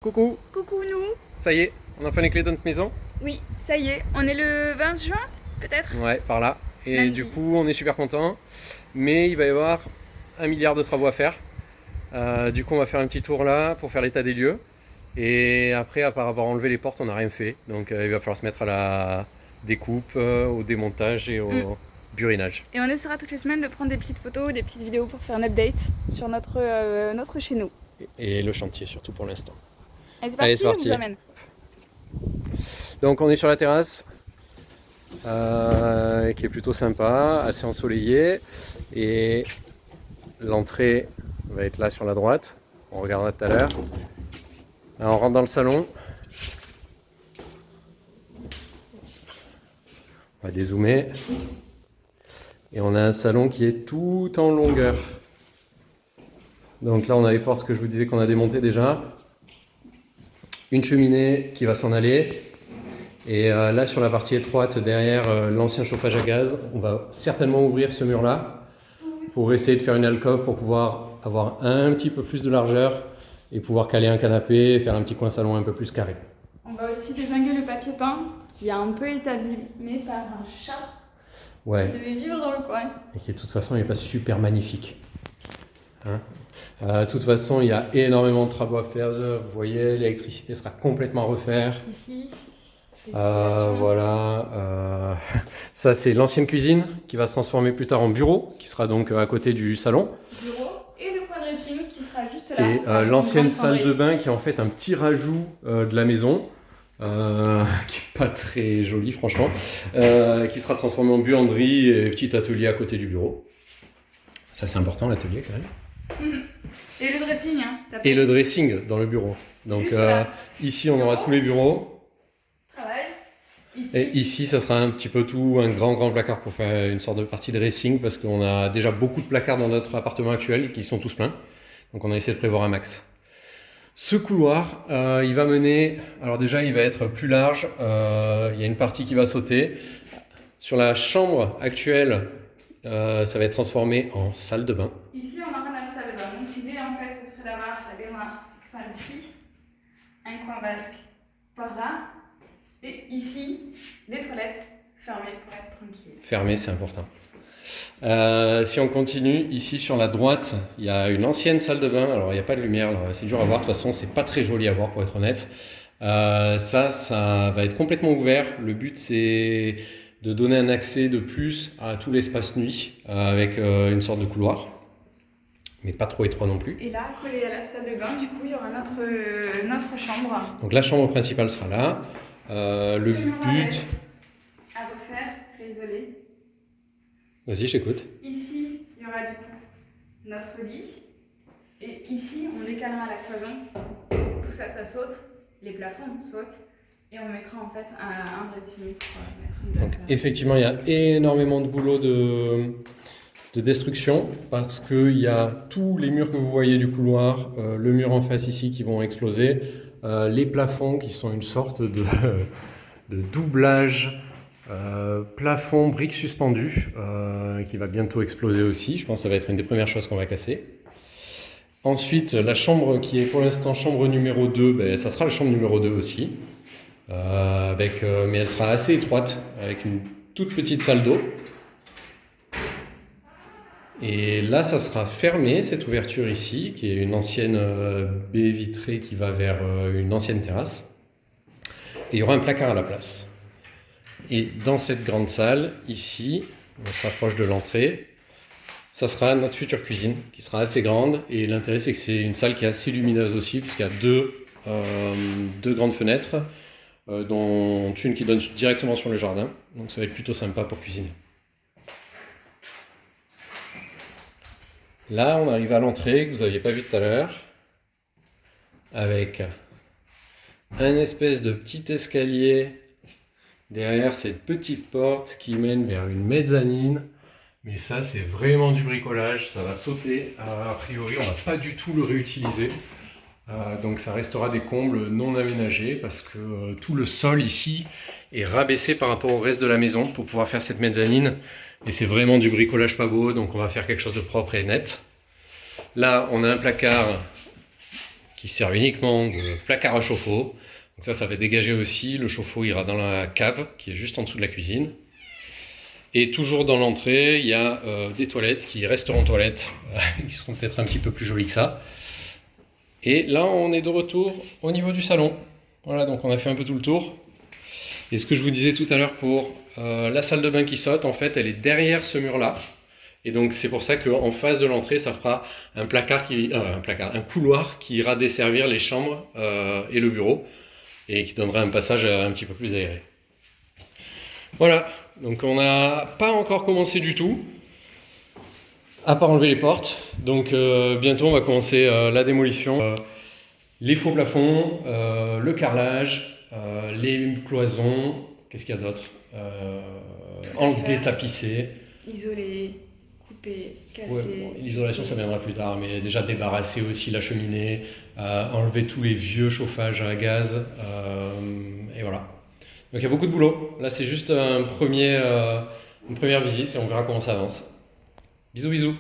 Coucou, Coucou nous. ça y est, on a fait les clés de notre maison? Oui, ça y est, on est le 20 juin peut-être. Ouais, par là. Et Lundi. du coup, on est super content. Mais il va y avoir 1 milliard de travaux à faire. Du coup, on va faire un petit tour là pour faire l'état des lieux. Et après, à part avoir enlevé les portes, on n'a rien fait. Donc il va falloir se mettre à la découpe, au démontage et au burinage. Et on essaiera toutes les semaines de prendre des petites photos, des petites vidéos pour faire un update sur notre chez nous. Et le chantier surtout pour l'instant. Allez, C'est parti. on vous amène. Donc on est sur la terrasse. Qui est plutôt sympa, assez ensoleillé, et l'entrée va être là sur la droite, on regardera tout à l'heure. Là, on rentre dans le salon, on va dézoomer, et on a un salon qui est tout en longueur. Donc là on a les portes que je vous disais qu'on a démontées déjà, une cheminée qui va s'en aller. Et là, sur la partie étroite, derrière l'ancien chauffage à gaz, on va certainement ouvrir ce mur-là pour essayer de faire une alcôve pour pouvoir avoir un petit peu plus de largeur et pouvoir caler un canapé et faire un petit coin salon un peu plus carré. On va aussi dézinguer le papier peint qui est un peu abîmé par un chat Ouais, qui devait vivre dans le coin. et qui de toute façon n'est pas super magnifique. Hein, de toute façon, il y a énormément de travaux à faire. Vous voyez, l'électricité sera complètement à refaire. Ici, les situations. Voilà, ça c'est l'ancienne cuisine qui va se transformer plus tard en bureau, qui sera donc à côté du salon. Bureau et le coin dressing qui sera juste là. Et avec l'ancienne une grande salle de cendrier. bain qui est en fait un petit rajout de la maison, qui est pas très joli franchement, qui sera transformé en buanderie et petit atelier à côté du bureau. Ça c'est important, l'atelier quand même. Et le dressing, hein. Et le dressing dans le bureau. Donc Juste là. ici on aura tous les bureaux. Travail. Ici. Et ici, ça sera un petit peu tout, un grand placard pour faire une sorte de partie dressing, parce qu'on a déjà beaucoup de placards dans notre appartement actuel qui sont tous pleins. Donc on a essayé de prévoir un max. Ce couloir, il va mener, alors déjà il va être plus large, il y a une partie qui va sauter. Sur la chambre actuelle, ça va être transformé en salle de bain. Ici, on aura la salle de bain. Donc l'idée, en fait, ce serait d'avoir la baignoire par ici, un coin vasque par là, et ici, des toilettes fermées pour être tranquille. Fermé, c'est important. Si on continue, ici sur la droite, il y a une ancienne salle de bain. Alors il n'y a pas de lumière, c'est dur à voir. De toute façon, c'est pas très joli à voir pour être honnête. Ça va être complètement ouvert. Le but, c'est de donner un accès de plus à tout l'espace nuit avec une sorte de couloir, mais pas trop étroit non plus. Et là, collé à la salle de bain, du coup, il y aura notre chambre. Donc la chambre principale sera là. Le Ce mur but. à refaire, réisoler. Vas-y, j'écoute. Ici, il y aura du coup notre lit. Et ici, on décalera la cloison. Tout ça, ça saute. Les plafonds sautent. Et on mettra en fait un dressing pour mettre une Donc affaire. effectivement, il y a énormément de boulot de destruction parce qu'il y a tous les murs que vous voyez du couloir, le mur en face ici qui vont exploser, les plafonds qui sont une sorte de doublage plafond briques suspendues qui va bientôt exploser aussi. Je pense que ça va être une des premières choses qu'on va casser. Ensuite, la chambre qui est pour l'instant chambre numéro 2, ben, ça sera la chambre numéro 2 aussi. Mais elle sera assez étroite, avec une toute petite salle d'eau. Et là, ça sera fermé, cette ouverture ici, qui est une ancienne baie vitrée qui va vers une ancienne terrasse. Et il y aura un placard à la place. Et dans cette grande salle, ici, on se rapproche de l'entrée, ça sera notre future cuisine, qui sera assez grande. Et l'intérêt, c'est que c'est une salle qui est assez lumineuse aussi, puisqu'il y a deux grandes fenêtres, dont une qui donne directement sur le jardin. Donc ça va être plutôt sympa pour cuisiner. Là, on arrive à l'entrée que vous n'aviez pas vu tout à l'heure, avec un espèce de petit escalier derrière cette petite porte qui mène vers une mezzanine. Mais ça, c'est vraiment du bricolage, ça va sauter. A priori, on ne va pas du tout le réutiliser. Donc ça restera des combles non aménagés parce que tout le sol ici est rabaissé par rapport au reste de la maison pour pouvoir faire cette mezzanine. Et c'est vraiment du bricolage pas beau, donc on va faire quelque chose de propre et net. Là, on a un placard qui servent uniquement de placard à chauffe-eau. Donc ça va dégager aussi. Le chauffe-eau ira dans la cave qui est juste en dessous de la cuisine. Et toujours dans l'entrée, il y a des toilettes qui resteront toilettes, qui seront peut-être un petit peu plus jolies que ça. Et là, on est de retour au niveau du salon. Voilà, donc on a fait un peu tout le tour. Et ce que je vous disais tout à l'heure pour la salle de bain qui saute, en fait, elle est derrière ce mur-là. Et donc c'est pour ça qu'en face de l'entrée, ça fera un couloir qui ira desservir les chambres et le bureau, et qui donnera un passage un petit peu plus aéré. Voilà, donc on n'a pas encore commencé du tout, à part enlever les portes. Donc bientôt on va commencer la démolition, les faux plafonds, le carrelage, les cloisons, qu'est-ce qu'il y a d'autre, enlever, tapisser. Isoler, couper, casser. Ouais, bon, l'isolation ça viendra plus tard, mais déjà débarrasser aussi la cheminée, enlever tous les vieux chauffages à gaz, et voilà. Donc il y a beaucoup de boulot. Là c'est juste une première visite et on verra comment ça avance. Bisous bisous.